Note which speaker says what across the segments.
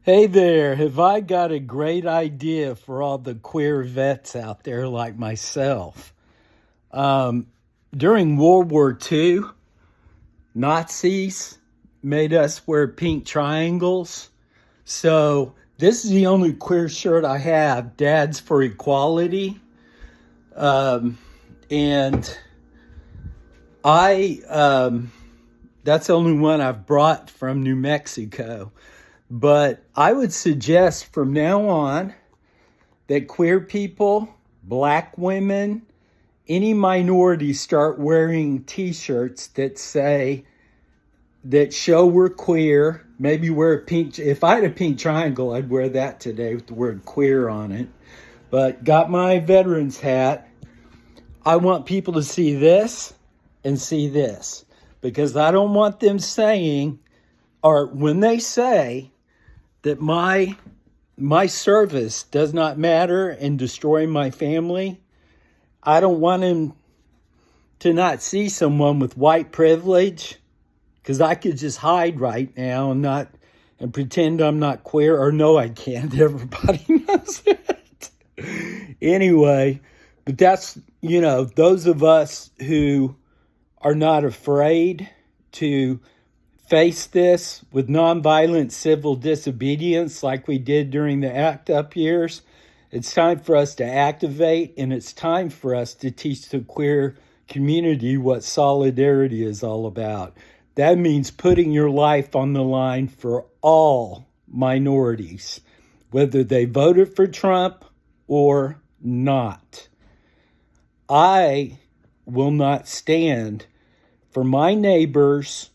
Speaker 1: Hey there, have I got a great idea for all the queer vets out there like myself? Um, During World War II, Nazis made us wear pink triangles. So, this is the only queer shirt I have, Dad's for Equality. Um, and I, that's the only one I've brought from New Mexico. But I would suggest from now on that queer people, black women, any minority start wearing t-shirts that show we're queer. Maybe wear a pink. If I had a pink triangle, I'd wear that today with the word queer on it. But got my veterans hat. I want people to see this and see this because I don't want them saying, or when they say that my service does not matter and destroy my family, I don't want him to not see someone with white privilege because I could just hide right now and pretend I'm not queer. Or no, I can't. Everybody knows it. Anyway, but that's, those of us who are not afraid to face this with nonviolent civil disobedience like we did during the ACT UP years. It's time for us to activate, and it's time for us to teach the queer community what solidarity is all about. That means putting your life on the line for all minorities, whether they voted for Trump or not. I will not stand for my neighbors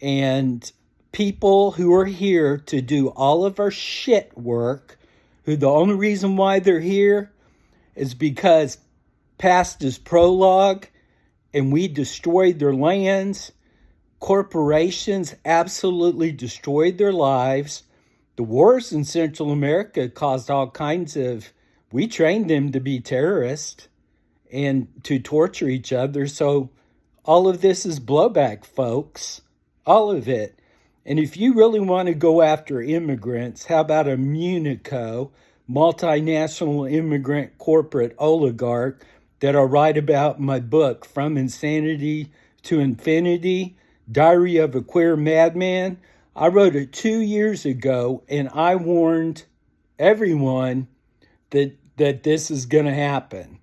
Speaker 1: and people who are here to do all of our shit work, who the only reason why they're here is because past is prologue and we destroyed their lands. Corporations absolutely destroyed their lives. The wars in Central America caused all kinds of, we trained them to be terrorists and to torture each other. So all of this is blowback, folks. All of it. And if you really want to go after immigrants, how about a Munico, multinational immigrant corporate oligarch that I write about in my book, From Insanity to Infinity, Diary of a Queer Madman? I wrote it 2 years ago, and I warned everyone that this is going to happen.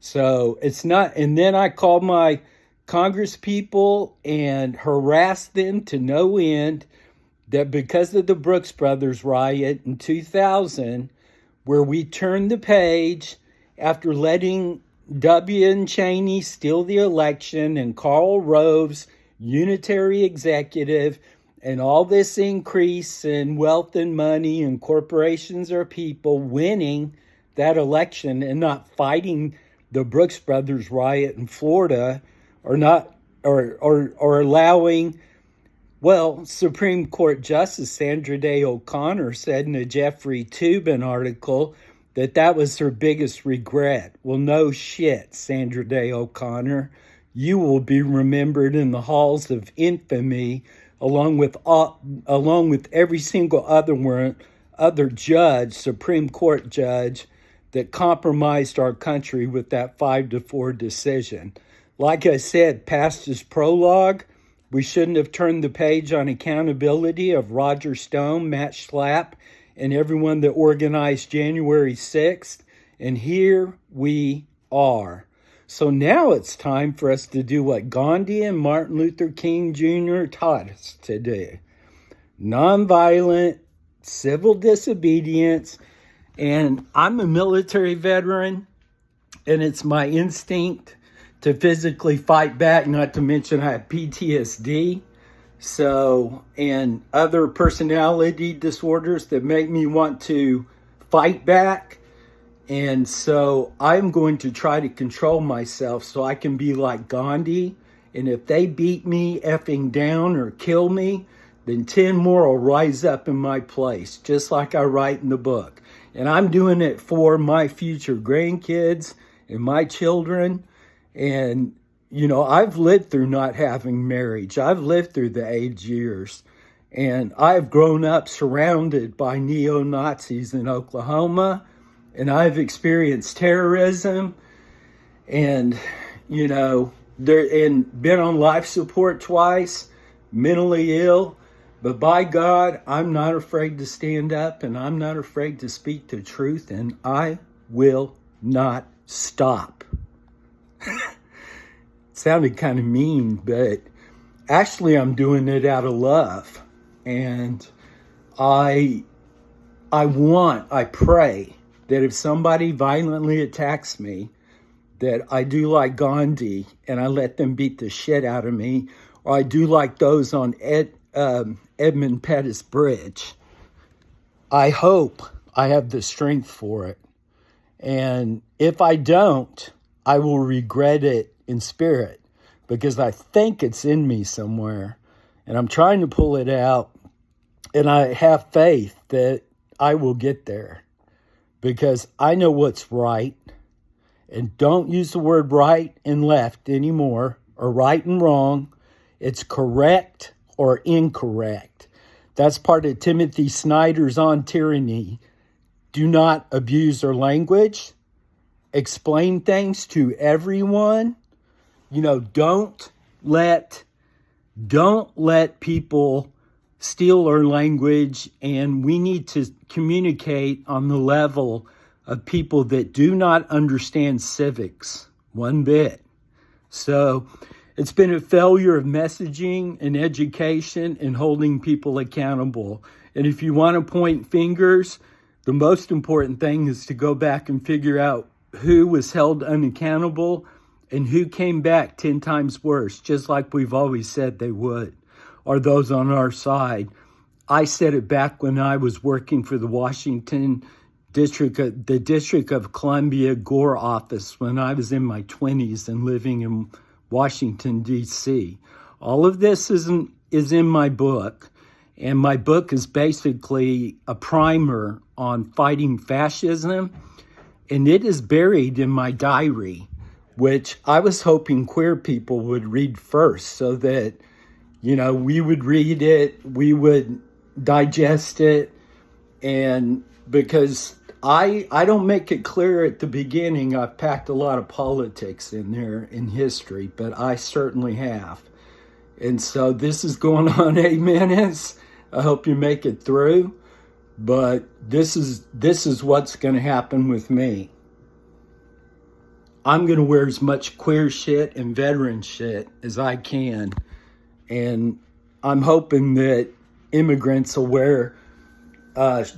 Speaker 1: So it's not, and then I called my Congress people and harassed them to no end that because of the Brooks Brothers riot in 2000, where we turned the page after letting W. and Cheney steal the election and Karl Rove's unitary executive and all this increase in wealth and money and corporations or people winning that election and not fighting the Brooks Brothers riot in Florida, or not, or allowing, well, Supreme Court Justice Sandra Day O'Connor said in a Jeffrey Toobin article that was her biggest regret. Well, no shit, Sandra Day O'Connor. You will be remembered in the halls of infamy, along with every single other judge, Supreme Court judge, that compromised our country with that 5-4 decision. Like I said, past is prologue. We shouldn't have turned the page on accountability of Roger Stone, Matt Schlapp, and everyone that organized January 6th. And here we are. So now it's time for us to do what Gandhi and Martin Luther King Jr. taught us to do. Nonviolent civil disobedience. And I'm a military veteran, and it's my instinct to physically fight back, not to mention I have PTSD, and other personality disorders that make me want to fight back. And so I'm going to try to control myself so I can be like Gandhi. And if they beat me effing down or kill me, then 10 more will rise up in my place, just like I write in the book. And I'm doing it for my future grandkids and my children. And, I've lived through not having marriage. I've lived through the age years. And I've grown up surrounded by neo-Nazis in Oklahoma, and I've experienced terrorism and, been on life support twice, mentally ill. But by God, I'm not afraid to stand up, and I'm not afraid to speak the truth, and I will not stop. It sounded kind of mean, but actually I'm doing it out of love. And I pray that if somebody violently attacks me, that I do like Gandhi and I let them beat the shit out of me, or I do like those on Edmund Pettus Bridge. I hope I have the strength for it. And if I don't, I will regret it in spirit, because I think it's in me somewhere and I'm trying to pull it out. And I have faith that I will get there, because I know what's right. And don't use the word right and left anymore, or right and wrong. It's correct or incorrect. That's part of Timothy Snyder's On Tyranny. Do not abuse their language. Explain things to everyone. Don't let people steal our language, and we need to communicate on the level of people that do not understand civics one bit. So it's been a failure of messaging and education and holding people accountable. And if you want to point fingers, the most important thing is to go back and figure out who was held unaccountable and who came back 10 times worse, just like we've always said they would, or those on our side. I said it back when I was working for the Washington the District of Columbia Gore office when I was in my 20s and living in Washington, D.C. All of this is in my book, and my book is basically a primer on fighting fascism, and it is buried in my diary, which I was hoping queer people would read first, so that, we would read it, we would digest it, and because I don't make it clear at the beginning, I've packed a lot of politics in there in history, but I certainly have. And so this is going on 8 minutes. I hope you make it through, but this is what's going to happen with me. I'm going to wear as much queer shit and veteran shit as I can. And I'm hoping that immigrants will wear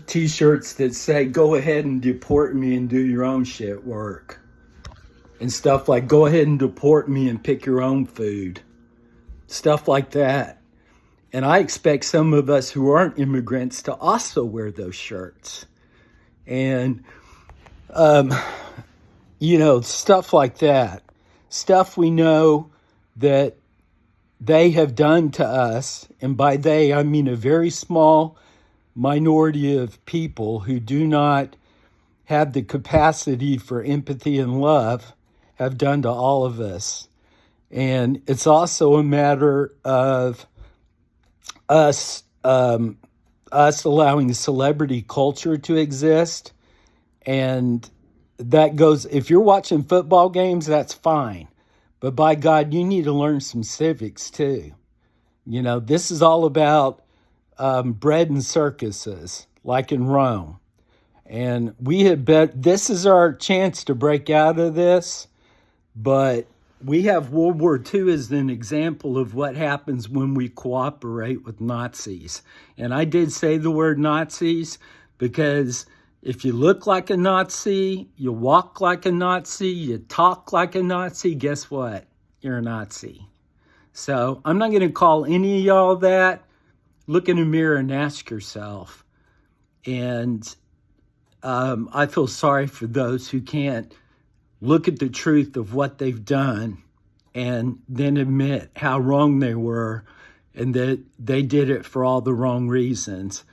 Speaker 1: t-shirts that say, go ahead and deport me and do your own shit work. And stuff like, go ahead and deport me and pick your own food. Stuff like that. And I expect some of us who aren't immigrants to also wear those shirts. And, stuff like that. Stuff we know that they have done to us. And by they, I mean a very small minority of people who do not have the capacity for empathy and love have done to all of us. And it's also a matter of us allowing celebrity culture to exist. And that goes, if you're watching football games, that's fine. But by God, you need to learn some civics too. This is all about bread and circuses, like in Rome. And this is our chance to break out of this, but we have World War II as an example of what happens when we cooperate with Nazis. And I did say the word Nazis because if you look like a Nazi, you walk like a Nazi, you talk like a Nazi, guess what? You're a Nazi. So I'm not going to call any of y'all that. Look in the mirror and ask yourself. And I feel sorry for those who can't look at the truth of what they've done and then admit how wrong they were and that they did it for all the wrong reasons.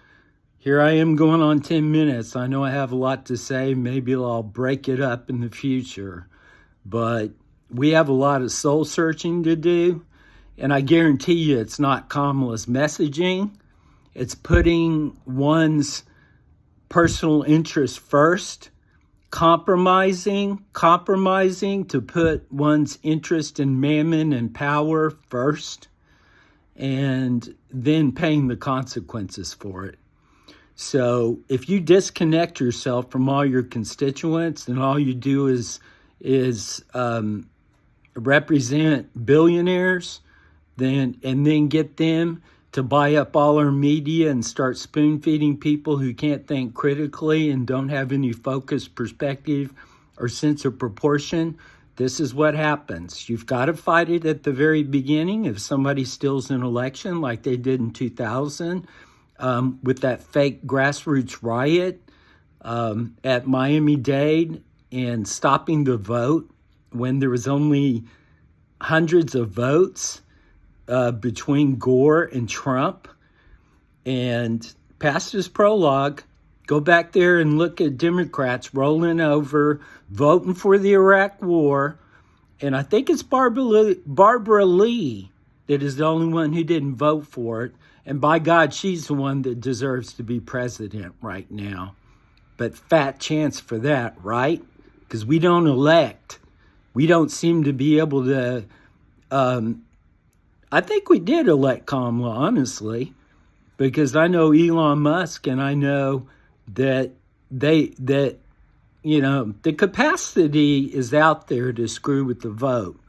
Speaker 1: Here I am going on 10 minutes. I know I have a lot to say. Maybe I'll break it up in the future. But we have a lot of soul searching to do. And I guarantee you it's not Kamala's messaging. It's putting one's personal interest first, compromising to put one's interest in mammon and power first, and then paying the consequences for it. So if you disconnect yourself from all your constituents and all you do is represent billionaires, then get them to buy up all our media and start spoon feeding people who can't think critically and don't have any focused perspective or sense of proportion, this is what happens. You've got to fight it at the very beginning. If somebody steals an election like they did in 2000, with that fake grassroots riot at Miami-Dade and stopping the vote when there was only hundreds of votes between Gore and Trump, and past his prologue, go back there and look at Democrats rolling over, voting for the Iraq War, and I think it's Barbara Lee that is the only one who didn't vote for it. And by God, she's the one that deserves to be president right now. But fat chance for that, right? Because we don't elect. We don't seem to be able to... I think we did elect Kamala, honestly, because I know Elon Musk and I know that the capacity is out there to screw with the vote.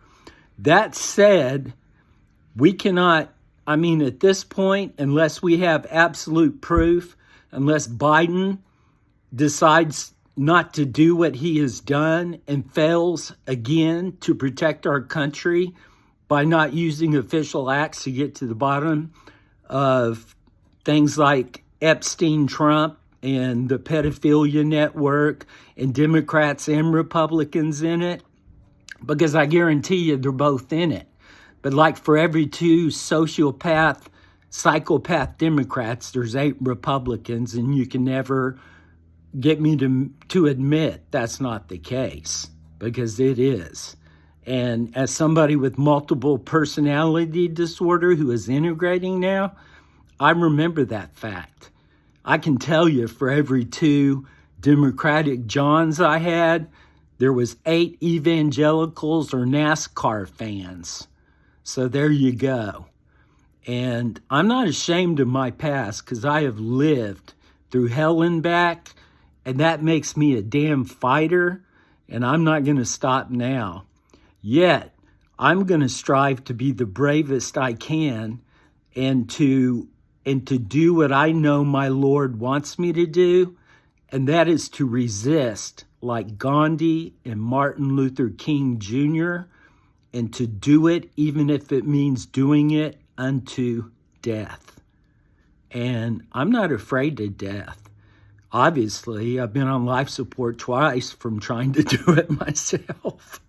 Speaker 1: That said, we cannot... at this point, unless we have absolute proof, unless Biden decides not to do what he has done and fails again to protect our country by not using official acts to get to the bottom of things like Epstein, Trump, and the pedophilia network, and Democrats and Republicans in it, because I guarantee you they're both in it. But like for every 2 psychopath Democrats, there's 8 Republicans, and you can never get me to admit that's not the case, because it is. And as somebody with multiple personality disorder who is integrating now, I remember that fact. I can tell you for every 2 Democratic Johns I had, there was 8 evangelicals or NASCAR fans. So there you go. And I'm not ashamed of my past because I have lived through hell and back, and that makes me a damn fighter, and I'm not going to stop now. Yet, I'm going to strive to be the bravest I can and to do what I know my Lord wants me to do, and that is to resist like Gandhi and Martin Luther King Jr., and to do it even if it means doing it unto death. And I'm not afraid of death. Obviously, I've been on life support twice from trying to do it myself.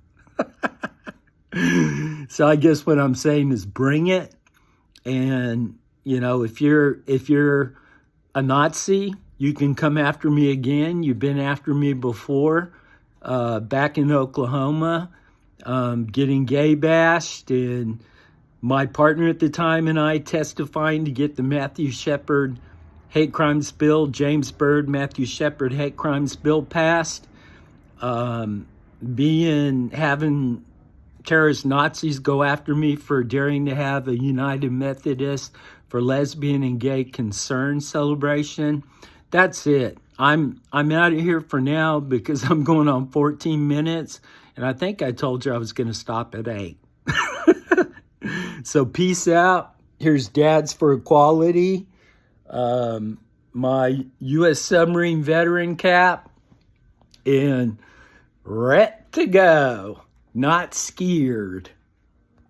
Speaker 1: So I guess what I'm saying is bring it. And, if you're a Nazi, you can come after me again. You've been after me before, back in Oklahoma. Getting gay bashed, and my partner at the time and I testifying to get the Matthew Shepard hate crimes bill, James Byrd, Matthew Shepard hate crimes bill passed, having terrorist Nazis go after me for daring to have a United Methodist for lesbian and gay concern celebration. That's it. I'm out of here for now because I'm going on 14 minutes. And I think I told you I was going to stop at 8. So peace out. Here's Dads for Equality. My U.S. submarine veteran cap. And ready to go. Not scared.